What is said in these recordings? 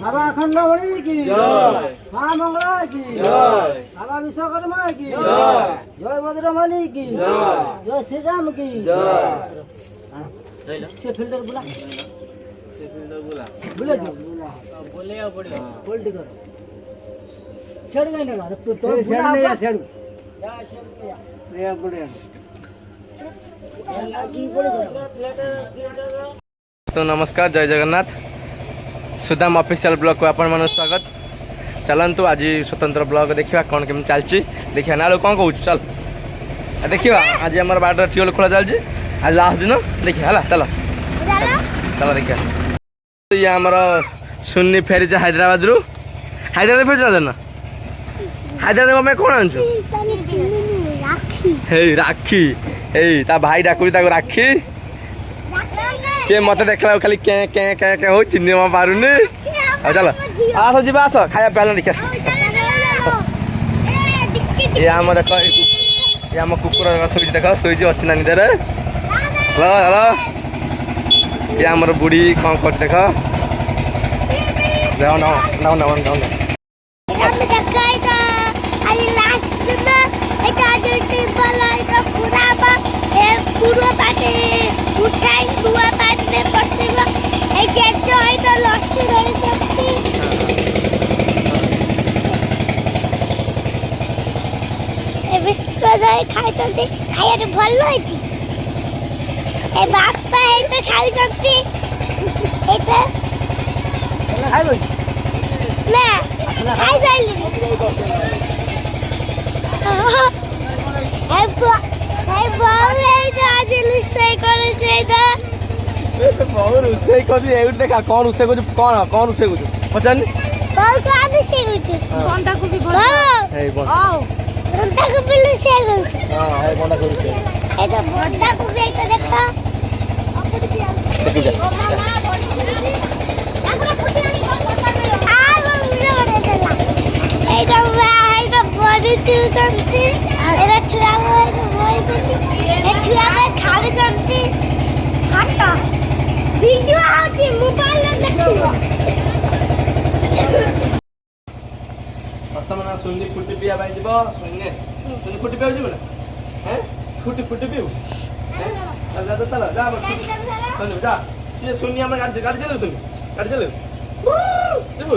बाबा अखंडमणि की जय, मां मंगला की जय, बाबा विश्वकर्मा की जय, जय बजरंगबली की जय, जय श्री राम की जय। से फिल्टर बुला, बुले दो, बोले या पड़े, होल्ड करो। छेड़ गए ना, तो बुला या छेड़, या छेड़ या, ये पड़े। तो नमस्कार, जय जगन्नाथ। सुदाम ऑफिशियल ब्लॉग को आपण मन स्वागत। चलतु आज स्वतंत्र ब्लॉग देखा कौन केमी चलती देखिए ना कौन कहूँ चल देखा आज आम बाटर ट्यूबवेल खोला चलती आज लास्ट दिन देखिए है चल चल देखिए ये आमर सुन्नी फेरी हैदराबाद रु हैदराबाद फेरी ना हैदराबाद में कौन आनु हे राखी हे ता भाई डाकुरी राखी सी मत देखला खाली क्या क्या क्या क्या हो चिन्ह पारुनी चल आस जी आस खाया पहले देखिए ये आम देख ये आम कुकुर शोची देख शोची अच्छी ना निदे हेलो हेलो ये आमर बुढ़ी कौन कर देख जाओ ना ना ना ना खाई खाइए भल बापा खाई देखा कौन रोसे कौन कौन रोसे पचार बर्तमान सुनी फुटी पिया सुनी फुटी पिया ना फुटी फुटी पीऊ चल जा सी सुनी आम गाड़ी गाड़ी चलो सुनी गाड़ी चलो जीबू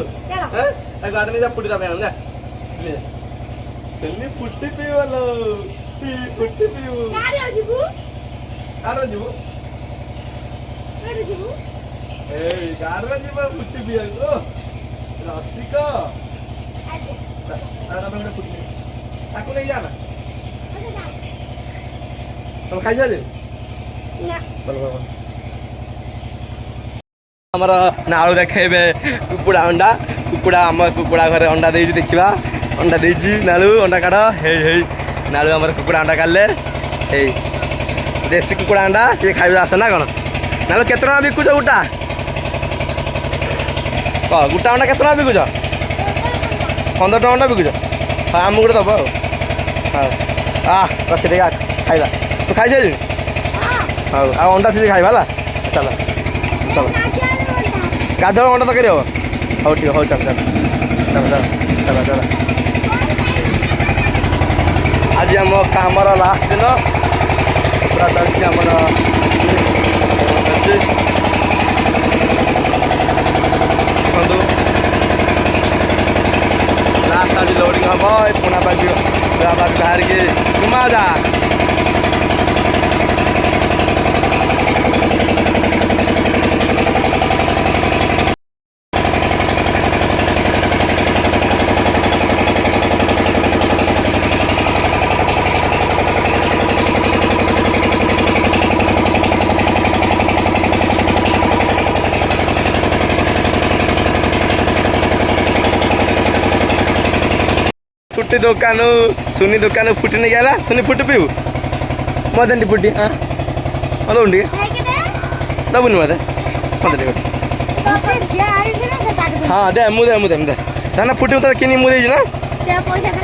गाड़ी में जा फुटी जा सुनी फुटी पीवलो फुटी पीऊ गाड़ी जीबू गाड़ी जीव फुटी पिया रसिक नहीं जाना तुम खाई सारे आमर नालू देखेबे कुकुड़ा अंडा कुकुड़ा आम कुकुड़ा घरे अंडा दे देखा अंडा दे नालू अंडा काढ़ हे नालू आम कुकुड़ा अंडा काढ़ले देसी कुकुड़ा अंडा ये खाइबे आस ना कौन नालू केत टका बिकुच गोटा कह गोटा अंडा केत टका बिकुच 15 टका अंडा बिकुच हाँ आम गोटे दब रखिदे खाइबा तू खाई सारी हाँ अंडा सीधे खाइबा है चल चल गाधर अंडा तक हम हाँ ठीक हो चल चल चल चल चल चल आज आम कामर लास्ट दिन पूरा चलती आमर लास्ट आज लोडिंग हम पुना बाजी बाहर के घुमा जा फुटी दुकान सुनी दुकान फुटी नहीं गया सुनी फुटी पीऊ मत फुटी हाँ मत उंडी दबुनि मत हाँ दे मुझे मुझे मुझे ना फुटी तो किनी मुझे ना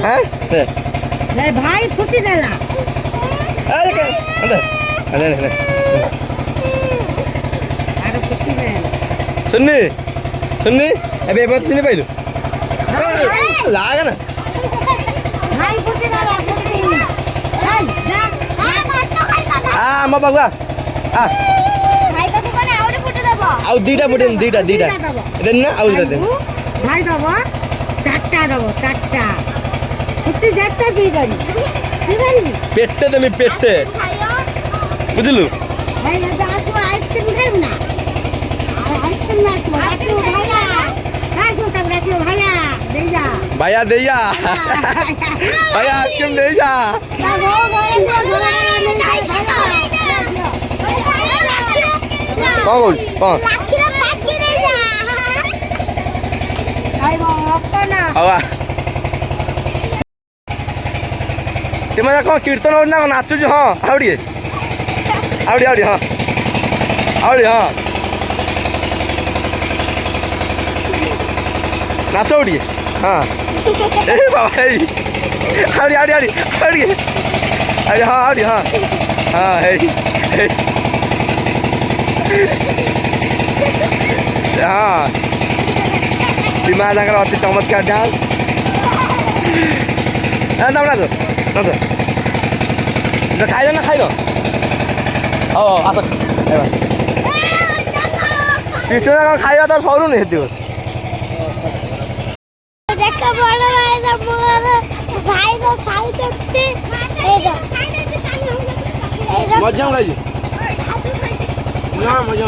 हाँ दे भाई फुटी देला अरे के अरे अरे अरे सुन्नी सुन्नी ଏବେ ଏବେ ଚିନି ପାଇଲୁ ଲାଗ ନା ଭାଇ ଫୁଟି ଦେଲା ଫୁଟି ଭାଇ ନା ଆମ ପାଖକୁ ଆ ଭାଇ ପାଖକୁ ଗଲେ ଆଉରି ଫୁଟି ଦେବ ଆଉ ଦିଟା ଫୁଟେନି ଦିଟା ଦେନି ନା ଆଉ ଦିଟା ଦେନି ଭାଇ ଦେବ ଚାରଟା ଦେବ ଚାରଟା ଫୁଟି ଯେତେ ପିଇ ପାରିବି ପେଟେ ଦେମି ପେଟେ ବୁଝିଲୁ ଭାଇ ଏବେ ଆସିବ ଆଇସ୍କ୍ରିମ ଖାଇବୁ ନା ଆଇସ୍କ୍ରିମ ଆସିବ ଡାକିବ ଭାଇଆ ଆସିବ ତାକୁ ଡାକିବ ଭାଇଆ ଦେଇଯା ଭାଇଆ ଦେଇଯା ଭାଇଆ ଆଇସ୍କ୍ରିମ ଦେଇଯା ତା ବୋଉ ଘରେ ଥିବ ଘରେ କଣ କହୁଛୁ କଣ ଖାଇବ ଅପନ ହଉ ତୁମେ କଣ କୀର୍ତ୍ତନ ହଉଛି ନା କଣ ନାଚୁଛୁ ହଁ ଆଉ ଟିକେ ହଁ ଆହୁରି ହଁ ନାଚ ଟିକେ ହଁ ଏ ବାବା ହେଇ ଆହୁରି ହଁ ଆହୁରି ହଁ ହେଇ ହଁ ସୀମା ତାଙ୍କର ଅତି ଚମତ୍କାର ଡ୍ୟାନ୍ସ ତମେ ନାଚ ଖାଇଲ ନା ଖାଇଲ ହଉ ଆସ କୃଷ୍ଣ କ'ଣ ଖାଇବା ତ ସରୁନି ସେତିକି ଦେଖ ବଡ ଭାଇ ଖାଉଛନ୍ତି ମଜା ଖାଇଛୁ ନା ମଜା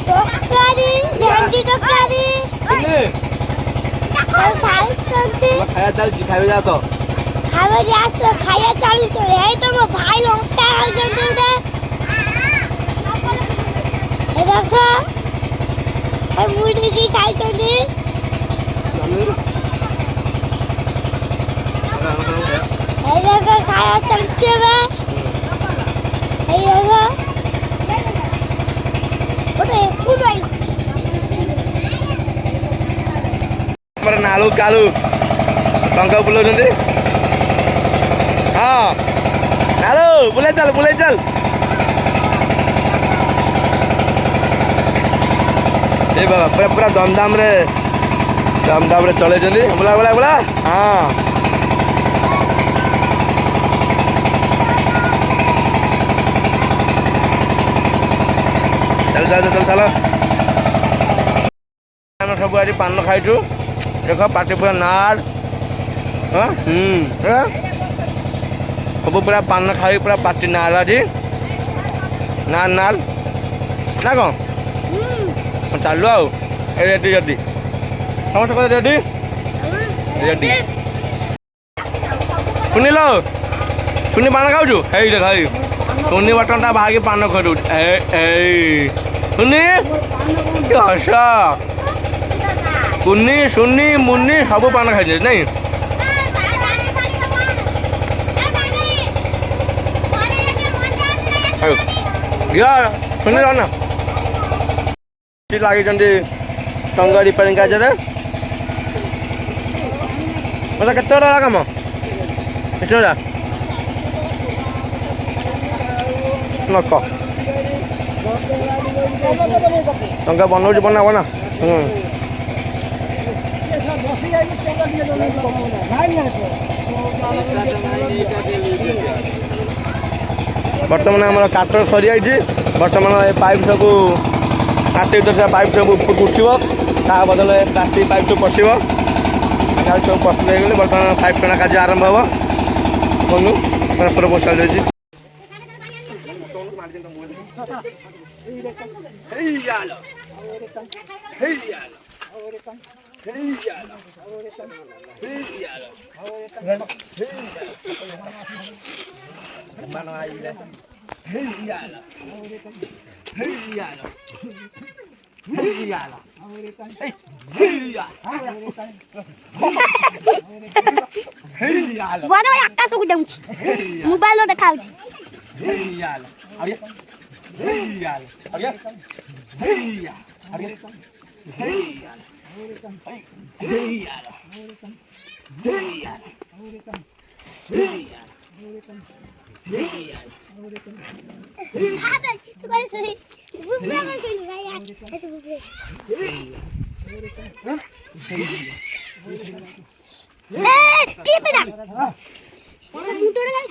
ତରକାରୀ ଭେଣ୍ଡି ତରକାରୀ ଖାଇବା ଚାଲିଛି ଖାଇବା ଆସ ଖାଇବା ଆସ ଖାଇବା ଚାଲିଛି ଏଇ ତ ମୋ ଭାଇ ଲଙ୍କା ଖାଉଛନ୍ତି ଗୋଟେ ଦେଖ ମୁଢି ଖାଇଛନ୍ତି এই দেখো খাওয়া চলছে এই দেখো ওটা পুরাই ଆମର ନାଳୁ କାଳୁ ଟଙ୍କା ବୁଲାଉଛନ୍ତି ହଁ ନାଳୁ ବୁଲେଇ ଚାଲ ଏ ବାବା ପୁରା ପୁରା ଦମଦାମରେ ଚଲେଇଛନ୍ତି ବୁଲା ହଁ ଚାଲ ଆମେ ସବୁ ଆଜି ପାନ ଖାଇଛୁ ଦେଖ ପାଟି ପୁରା ନାଲ ସବୁ ପୁରା ପାନ ଖାଇ ପୁରା ପାଟି ନାଲ ଆଜି ନାଲ ନା କ'ଣ ଚାଲୁ ଆଉ ରେଡି ସମସ୍ତେ କହ ରେଡି ଶୁଣିଲ ଶୁନି ପାନ ଖାଉଛୁ ହେଇ ଦେଖ ହେଇ ଶୁନି ବଟନଟା ବାହାରିକି ପାନ ଖାଇଦେଉଛି ଏଇ ଶୁନି ହସ କୁନି ସୁନି ମୁନି ସବୁ ପାନ ଖାଇছে ନାଇଁ ଶୁନି ନା ଲାଗିଛନ୍ତି ଟଙ୍କା ରିପେୟାରିଂ କାର୍ଯ୍ୟରେ ମୋତେ କେତେ ଟଙ୍କା କାମ କେତେ ଟଙ୍କା ନକ ଟଙ୍କା ବନଉଛି ବନାବ ନା ବର୍ତ୍ତମାନ ଆମର କାଠ ସରିଯାଇଛି ବର୍ତ୍ତମାନ ଏ ପାଇପ୍ ସବୁ ମାଟି ଭିତରେ ପାଇପ୍ ସବୁ ଉପରକୁ ଉଠିବ ତା ବଦଳରେ ପ୍ଲାଷ୍ଟିକ ପାଇପ୍ ସବୁ ପଶିବ ସବୁ ପଶି ହେଇଗଲେ ବର୍ତ୍ତମାନ ପାଇପ୍ ଟଣା କାର୍ଯ୍ୟ ଆରମ୍ଭ ହେବ ବନୁ ପ୍ରପୋଜାଲ ରହିଛି ଆକାଶକୁ ଯାଉଛି ମୋବାଇଲ ଦେଖାଉଛି तुम्हारे सही बुबरा में सही भैया ऐसे बुबरे की पेड़ा मुटो लगा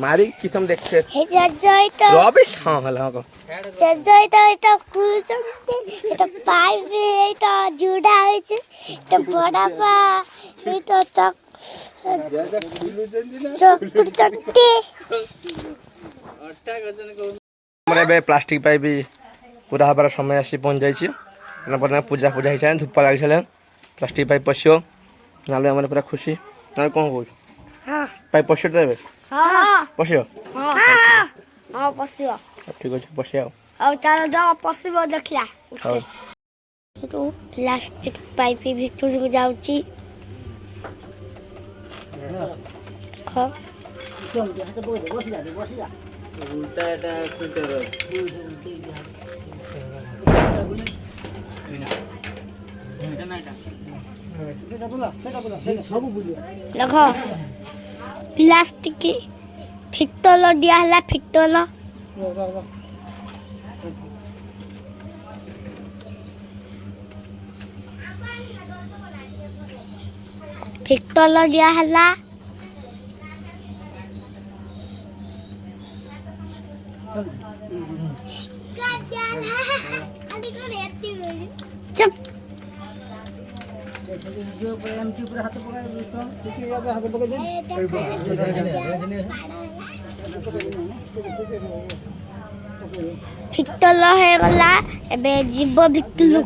मारी किसम देखते हे जजयटा रबिश हाँ हला को जजयटा এটা কুসমতে এটা পাইবে এটা জুড়া হইছে এটা বড়া পা এটা চক চকুরচন্তি हमरा बे प्लास्टिक पाइप पूरा हबार समय आसी पहुँच जाइए पूजा पूजा हो सारे धूप लगे सारे प्लास्टिक पाइप पशियो नाले आम पूरा खुशी ना कौन कह पाइप पशियो देवे हां पशियो हां हां पसियो ठीक अच्छे पशिया ଆଉ ଚାଲ ଯାଅ ପଶିବ ଦେଖିଲା ତ ପ୍ଲାଷ୍ଟିକ ପାଇପ ଭିତରକୁ ଯାଉଛି ଦେଖ ପ୍ଲାଷ୍ଟିକ ଫିଟଲ ଦିଆ ହେଲା ଫିଟଲ ଫିଟଲ ଦିଆ ହେଲା चुप ଫିଟଲ ହେଇଗଲା ଏବେ ଯିବ ଭିତରକୁ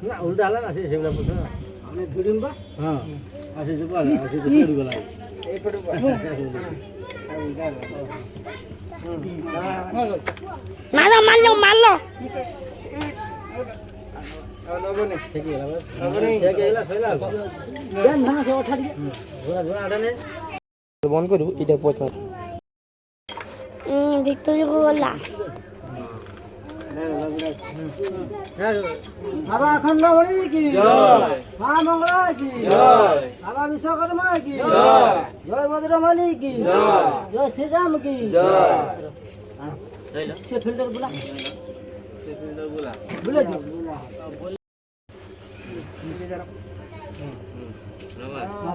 ना उल्टा आला ना से सेगला पुछ आने धुरिम बा हां आसे जुबाला आसे तो सेड गला ए पडो बा मारो मारो मारो नबने ठीक है नबने ठीक है फैला देन ना से उठा दिए घोड़ा घोड़ा आडने तो बंद करू इटा पोच ভিতরକୁ গলা बाबा अखंडमणि की जय मां मंगला की जय बाबा विश्वकर्मा की जय जय बजरंगबली की जय जय श्री राम की जय से फिल्टर बुला बुला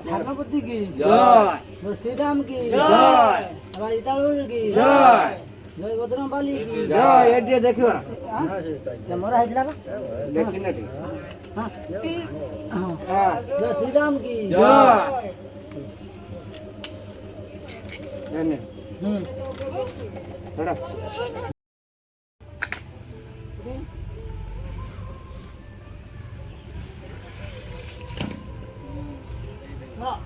थानापति की जय श्री राम की जय बाबा इटालू की जय जय बजरंगबली की जय एडिया देखियो मोरा हैदला बा लेकिन नहीं हां हां जय श्री राम की जय ने थोड़ा हां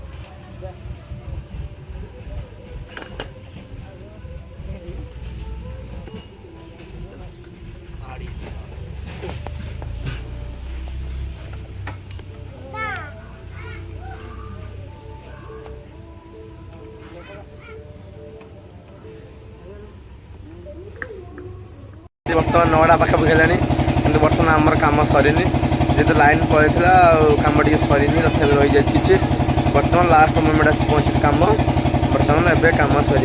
बर्तमान 9टा पाखापाखि हेलानी कि बर्तमान आमर कम सरीनी जेहेतु लाइन पड़ता कम टे सरीनी तथा रही जाए किसी बर्तमान लास्ट मोमेंट आसी पहुँची कम बर्तमान एवं कम सर